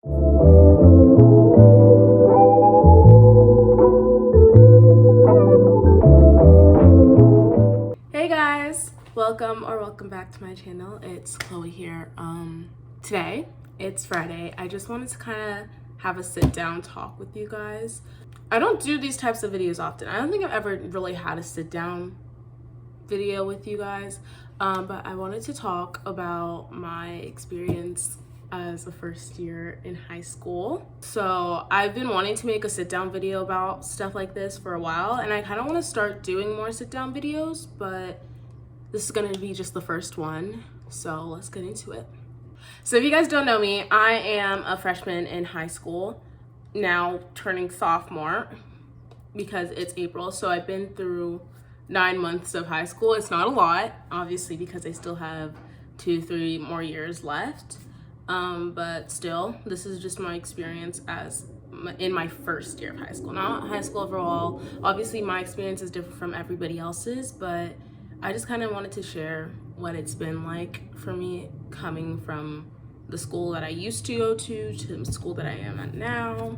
Hey guys, welcome back to my channel. It's Chloe here. Today it's Friday. I just wanted to kind of have a sit down talk with you guys. I don't do these types of videos often. I don't think I've ever really had a sit down video with you guys, but I wanted to talk about my experience as a first year in high school. So I've been wanting to make a sit down video about stuff like this for a while, and I kind of want to start doing more sit down videos, but this is going to be just the first one. So let's get into it. So if you guys don't know me, I am a freshman in high school, now turning sophomore because it's April. So I've been through 9 months of high school. It's not a lot, obviously, because I still have 2-3 more years left. But still, this is just my experience in my first year of high school, not high school overall. Obviously, my experience is different from everybody else's, but I just kind of wanted to share what it's been like for me coming from the school that I used to go to the school that I am at now.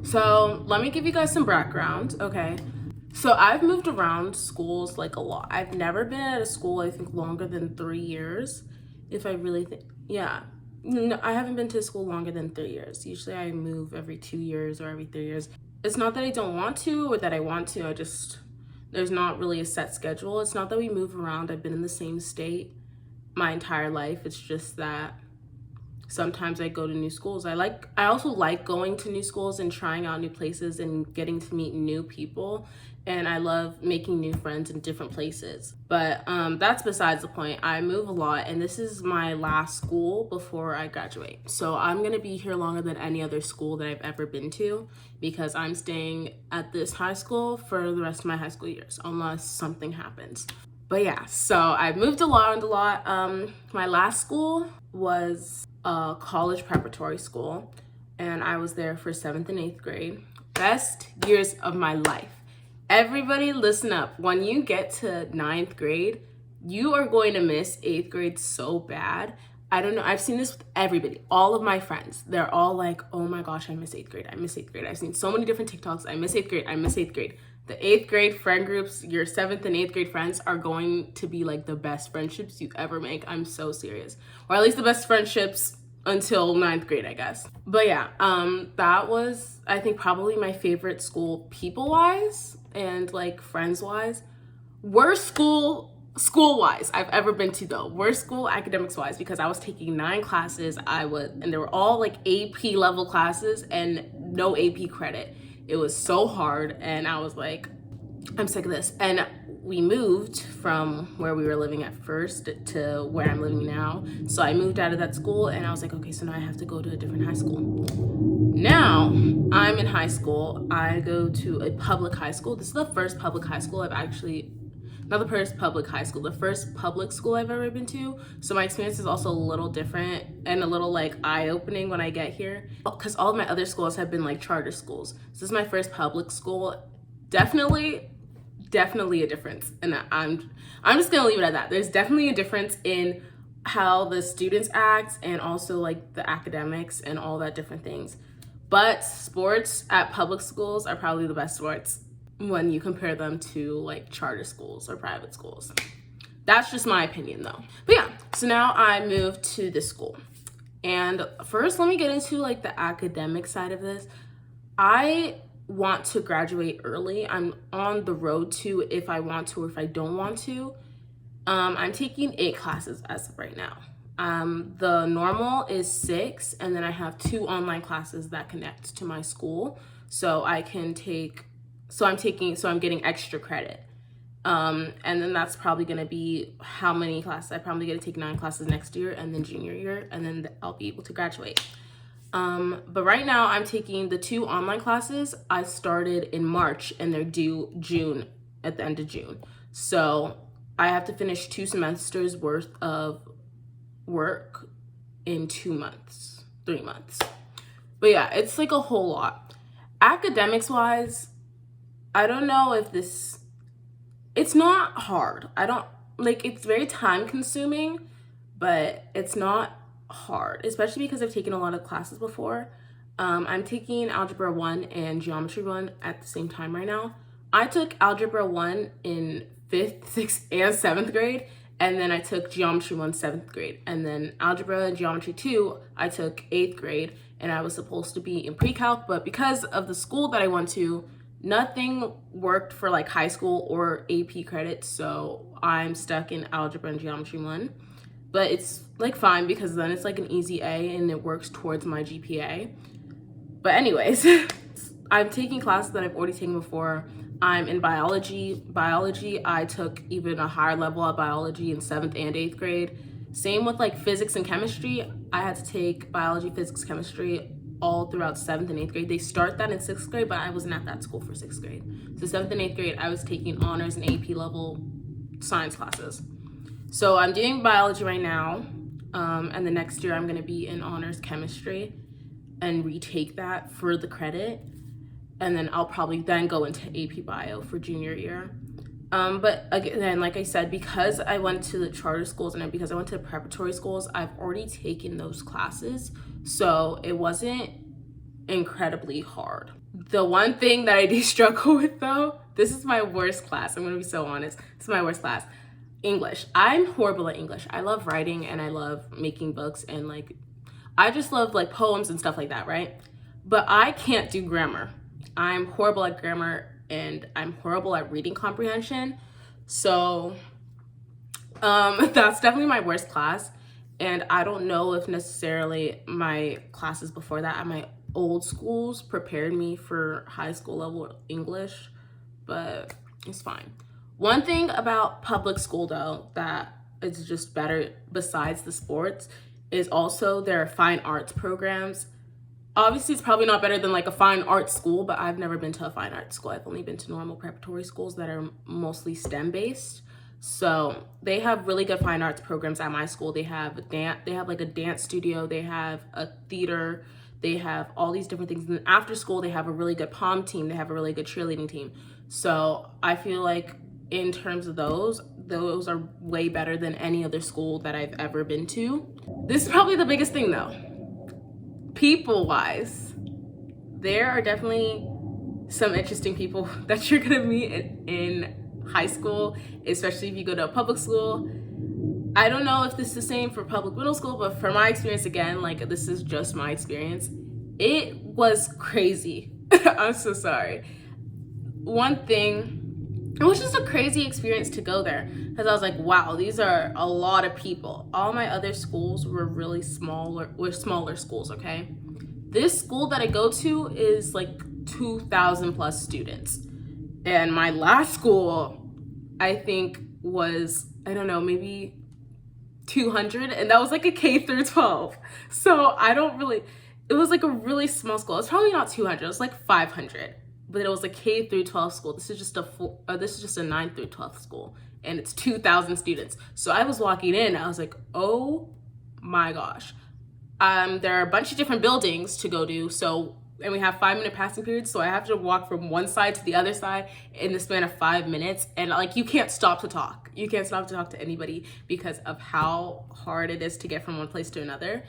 So let me give you guys some background, okay? So I've moved around schools like a lot. I've never been at a school, I think, longer than 3 years. If I really think, yeah. No, I haven't been to school longer than 3 years. Usually I move every 2 years or every 3 years. It's not that I don't want to or that I want to. There's not really a set schedule. It's not that we move around. I've been in the same state my entire life. It's just that sometimes I go to new schools. I also like going to new schools and trying out new places and getting to meet new people. And I love making new friends in different places. But that's besides the point. I move a lot, and this is my last school before I graduate. So I'm gonna be here longer than any other school that I've ever been to because I'm staying at this high school for the rest of my high school years, unless something happens. But yeah, so I've moved around a lot. My last school was a college preparatory school, and I was there for 7th and 8th grade. Best years of my life. Everybody listen up. When you get to 9th grade, you are going to miss 8th grade so bad. I don't know. I've seen this with everybody. All of my friends, they're all like, oh my gosh, I miss 8th grade. I miss 8th grade. I've seen so many different TikToks. I miss 8th grade. I miss 8th grade. The 8th grade friend groups, your 7th and 8th grade friends are going to be like the best friendships you ever make. I'm so serious. Or at least the best friendships until 9th grade, I guess. But yeah, that was, I think, probably my favorite school people-wise and like friends-wise. Worst school-wise I've ever been to though. Worst school academics-wise, because I was taking 9 classes. And they were all like AP level classes and no AP credit. It was so hard, and I was like, I'm sick of this. And we moved from where we were living at first to where I'm living now. So I moved out of that school, and I was like, okay, so now I have to go to a different high school. Now I'm in high school. I go to a public high school. This is the first public high school I've actually, not the first public high school, the first public school I've ever been to. So my experience is also a little different and a little like eye-opening when I get here, because all of my other schools have been like charter schools. So this is my first public school. Definitely a difference, and I'm just gonna leave it at that. There's definitely a difference in how the students act and also like the academics and all that different things. But sports at public schools are probably the best sports when you compare them to like charter schools or private schools. That's just my opinion though. But yeah, so now I moved to this school. And first, let me get into like the academic side of this. I want to graduate early. I'm on the road to, if I want to or if I don't want to. I'm taking 8 classes as of right now. The normal is 6, and then I have 2 online classes that connect to my school. So I'm getting extra credit. And then that's probably gonna be how many classes. I'm probably gonna take 9 classes next year, and then junior year, and then I'll be able to graduate. But right now I'm taking the 2 online classes. I started in March, and they're due June, at the end of June. So I have to finish 2 semesters worth of work in 2 months, 3 months. But yeah, it's like a whole lot. Academics wise, I don't know if it's not hard. It's very time consuming, but it's not hard, especially because I've taken a lot of classes before. I'm taking Algebra 1 and Geometry 1 at the same time right now. I took Algebra 1 in 5th, 6th, and 7th grade, and then I took Geometry 1 7th grade. And then Algebra and Geometry 2, I took 8th grade, and I was supposed to be in pre-calc, but because of the school that I went to, nothing worked for like high school or AP credits, so I'm stuck in Algebra and Geometry 1. But it's like fine because then it's like an easy A and it works towards my GPA. But anyways, I'm taking classes that I've already taken before. I'm in biology. Biology, I took even a higher level of biology in 7th and 8th grade. Same with like physics and chemistry. I had to take biology, physics, chemistry all throughout 7th and 8th grade. They start that in 6th grade, but I wasn't at that school for 6th grade. So 7th and 8th grade, I was taking honors and AP level science classes. So I'm doing biology right now, and the next year I'm gonna be in honors chemistry and retake that for the credit. And then I'll probably then go into AP Bio for junior year. But again, like I said, because I went to the charter schools and because I went to preparatory schools, I've already taken those classes. So it wasn't incredibly hard. The one thing that I do struggle with though, this is my worst class. I'm gonna be so honest. This is my worst class. English. I'm horrible at English. I love writing and I love making books and like, I just love like poems and stuff like that, right? But I can't do grammar. I'm horrible at grammar and I'm horrible at reading comprehension. So that's definitely my worst class. And I don't know if necessarily my classes before that at my old schools prepared me for high school level English, but it's fine. One thing about public school though that is just better besides the sports is also their fine arts programs. Obviously it's probably not better than like a fine arts school, but I've never been to a fine arts school. I've only been to normal preparatory schools that are mostly STEM based. So they have really good fine arts programs at my school. They have like a dance studio, they have a theater, they have all these different things. And after school, they have a really good pom team, they have a really good cheerleading team. So I feel like in terms of those are way better than any other school that I've ever been to. This is probably the biggest thing though. People wise, there are definitely some interesting people that you're gonna meet in high school, especially if you go to a public school. I don't know if this is the same for public middle school, but for my experience, again, like this is just my experience, it was crazy. I'm so sorry. One thing, it was just a crazy experience to go there because I was like, wow, these are a lot of people. All my other schools were really smaller schools, okay? This school that I go to is like 2,000 plus students. And my last school, I think was, I don't know, maybe 200, and that was like a K through 12. So it was like a really small school. It's probably not 200, it was like 500. But it was a K through 12 school. This is just a 9th through 12th school, and it's 2,000 students. So I was walking in, I was like, oh my gosh. There are a bunch of different buildings to go to. And we have 5-minute passing periods. So I have to walk from one side to the other side in the span of 5 minutes. And like, you can't stop to talk. You can't stop to talk to anybody because of how hard it is to get from one place to another.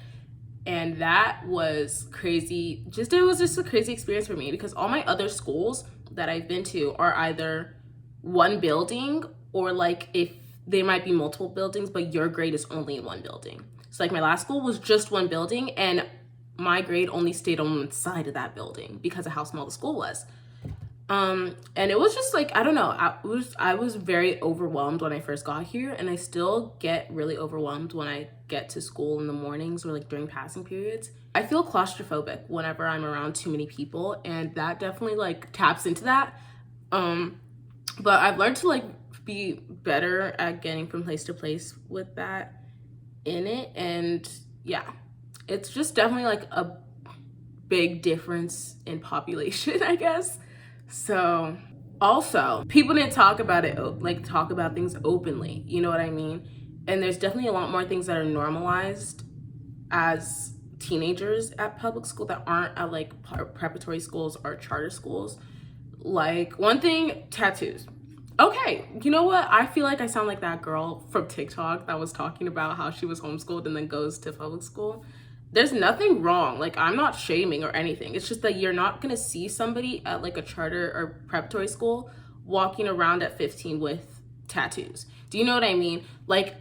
And that was crazy. It was just a crazy experience for me because all my other schools that I've been to are either one building or like if they might be multiple buildings, but your grade is only in one building. So like my last school was just one building and my grade only stayed on one side of that building because of how small the school was. And it was just like, I don't know, I was very overwhelmed when I first got here, and I still get really overwhelmed when I get to school in the mornings or like during passing periods. I feel claustrophobic whenever I'm around too many people, and that definitely like taps into that. But I've learned to like be better at getting from place to place with that in it, and yeah, it's just definitely like a big difference in population, I guess. So also, people didn't talk about it, like talk about things openly, you know what I mean? And there's definitely a lot more things that are normalized as teenagers at public school that aren't at like preparatory schools or charter schools. Like one thing, tattoos. Okay, you know what? I feel like I sound like that girl from TikTok that was talking about how she was homeschooled and then goes to public school. There's nothing wrong. Like, I'm not shaming or anything. It's just that you're not gonna see somebody at like a charter or preparatory school walking around at 15 with tattoos. Do you know what I mean? Like,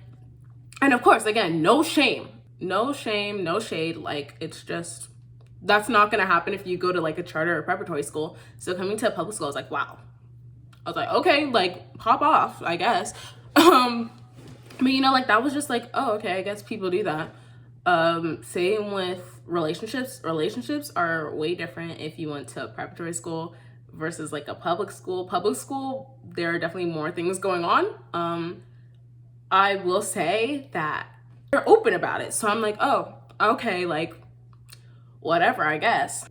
and of course, again, no shame, no shame, no shade. Like, it's just, that's not gonna happen if you go to like a charter or preparatory school. So coming to a public school, I was like, wow. I was like, okay, like, hop off, I guess. But you know, like, that was just like, oh, okay, I guess people do that. Same with relationships. Relationships are way different if you went to a preparatory school versus like a public school. Public school, there are definitely more things going on. I will say that they're open about it. So I'm like, oh, okay, like, whatever, I guess.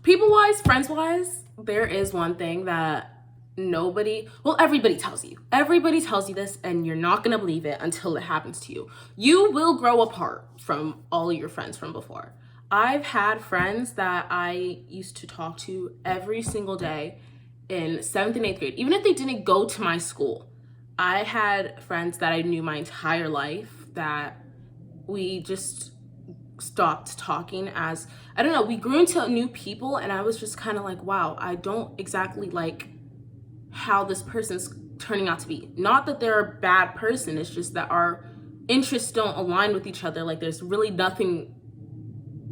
People wise, friends wise, there is one thing that everybody tells you this, and you're not gonna believe it until it happens to you. You will grow apart from all of your friends from before. I've had friends that I used to talk to every single day in 7th and 8th grade, even if they didn't go to my school. I had friends that I knew my entire life that we just stopped talking as, I don't know, we grew into new people, and I was just kind of like, wow, I don't exactly like how this person's turning out to be. Not that they're a bad person, it's just that our interests don't align with each other. Like, there's really nothing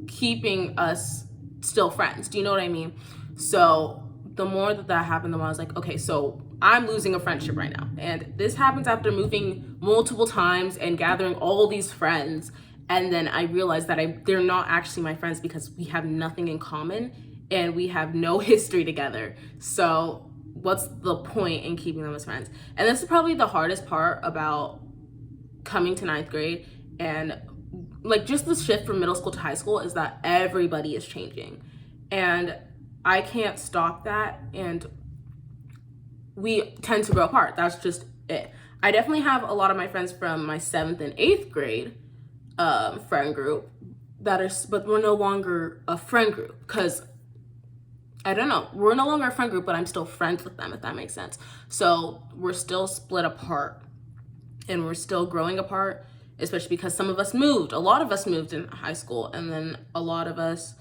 keeping us still friends. Do you know what I mean? So the more that happened, the more I was like, okay, so I'm losing a friendship right now. And this happens after moving multiple times and gathering all these friends. And then I realized that they're not actually my friends because we have nothing in common and we have no history together. So what's the point in keeping them as friends? And this is probably the hardest part about coming to 9th grade and like just the shift from middle school to high school is that everybody is changing. And I can't stop that. And we tend to grow apart. That's just it. I definitely have a lot of my friends from my 7th and 8th grade friend group but we're no longer a friend group because I don't know, we're no longer a friend group, but I'm still friends with them, if that makes sense. So we're still split apart and we're still growing apart, especially because some of us moved. A lot of us moved in high school, and then a lot of us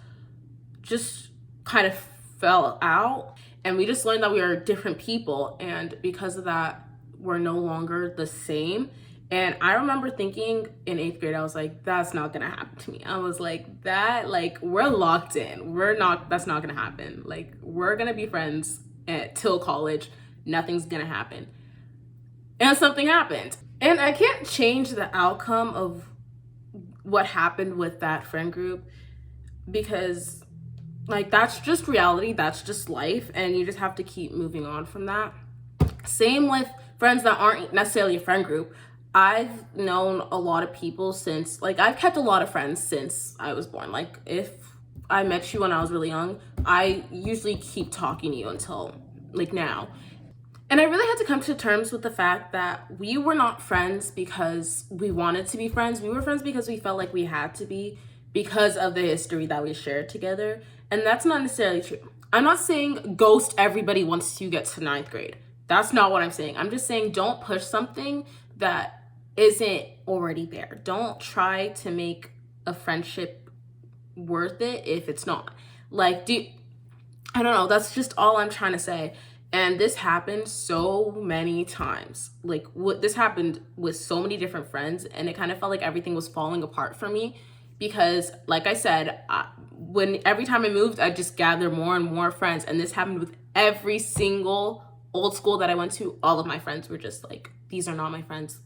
just kind of fell out, and we just learned that we are different people, and because of that, we're no longer the same. And I remember thinking in 8th grade, I was like, that's not gonna happen to me. I was like, we're locked in. That's not gonna happen. Like, we're gonna be friends till college. Nothing's gonna happen. And something happened. And I can't change the outcome of what happened with that friend group because, like, that's just reality. That's just life. And you just have to keep moving on from that. Same with friends that aren't necessarily a friend group. I've known a lot of people since, like, I've kept a lot of friends since I was born. Like, if I met you when I was really young, I usually keep talking to you until, like, now. And I really had to come to terms with the fact that we were not friends because we wanted to be friends. We were friends because we felt like we had to be because of the history that we shared together. And that's not necessarily true. I'm not saying ghost everybody once you get to 9th grade. That's not what I'm saying. I'm just saying don't push something that isn't already there. Don't try to make a friendship worth it if it's not. Like, I don't know. That's just all I'm trying to say. And this happened so many times. Like, this happened with so many different friends, and it kind of felt like everything was falling apart for me because, like I said, every time I moved, I just gathered more and more friends. And this happened with every single old school that I went to. All of my friends were just like, these are not my friends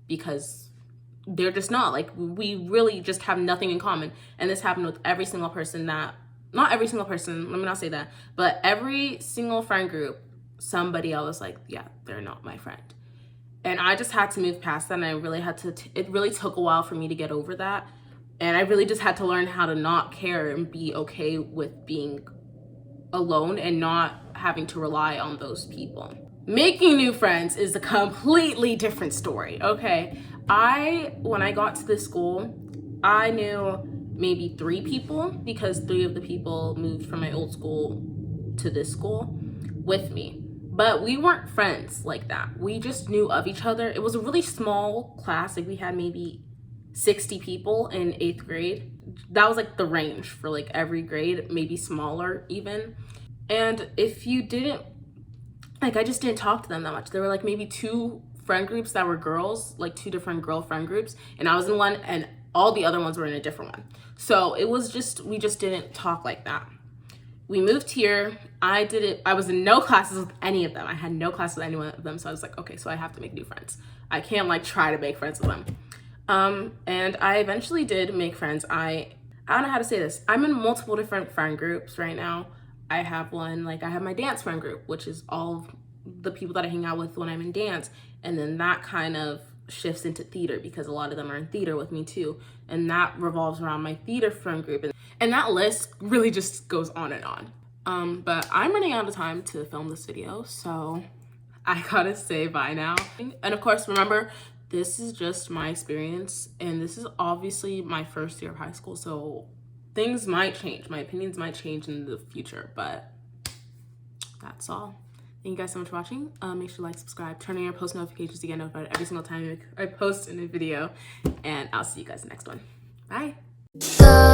because they're just not. Like, we really just have nothing in common. And this happened with every single person not every single person, let me not say that, but every single friend group, somebody else was like, yeah, they're not my friend. And I just had to move past that, and I really had to, it really took a while for me to get over that. And I really just had to learn how to not care and be okay with being alone and not having to rely on those people. Making new friends is a completely different story, okay? When I got to this school, I knew maybe 3 people because 3 of the people moved from my old school to this school with me. but we weren't friends like that. We just knew of each other. It was a really small class. Like we had maybe 60 people in 8th grade. That was like the range for like every grade, maybe smaller even. And if you didn't, like, I just didn't talk to them that much. There were like maybe 2 friend groups that were girls, like 2 different girl friend groups, and I was in one and all the other ones were in a different one. So it was just, we just didn't talk like that. We moved here. I was in no classes with any of them. I had no classes with any one of them. So I was like, okay, so I have to make new friends. I can't like try to make friends with them. And I eventually did make friends. I don't know how to say this. I'm in multiple different friend groups right now. I have one, like I have my dance friend group, which is all of the people that I hang out with when I'm in dance. And then that kind of shifts into theater because a lot of them are in theater with me too. And that revolves around my theater friend group. And that list really just goes on and on. But I'm running out of time to film this video, so I gotta say bye now. And of course, remember, this is just my experience, and this is obviously my first year of high school, so things might change. My opinions might change in the future, but that's all. Thank you guys so much for watching. Make sure to like, subscribe, turn on your post notifications to get notified every single time I post a new video, and I'll see you guys in the next one. Bye.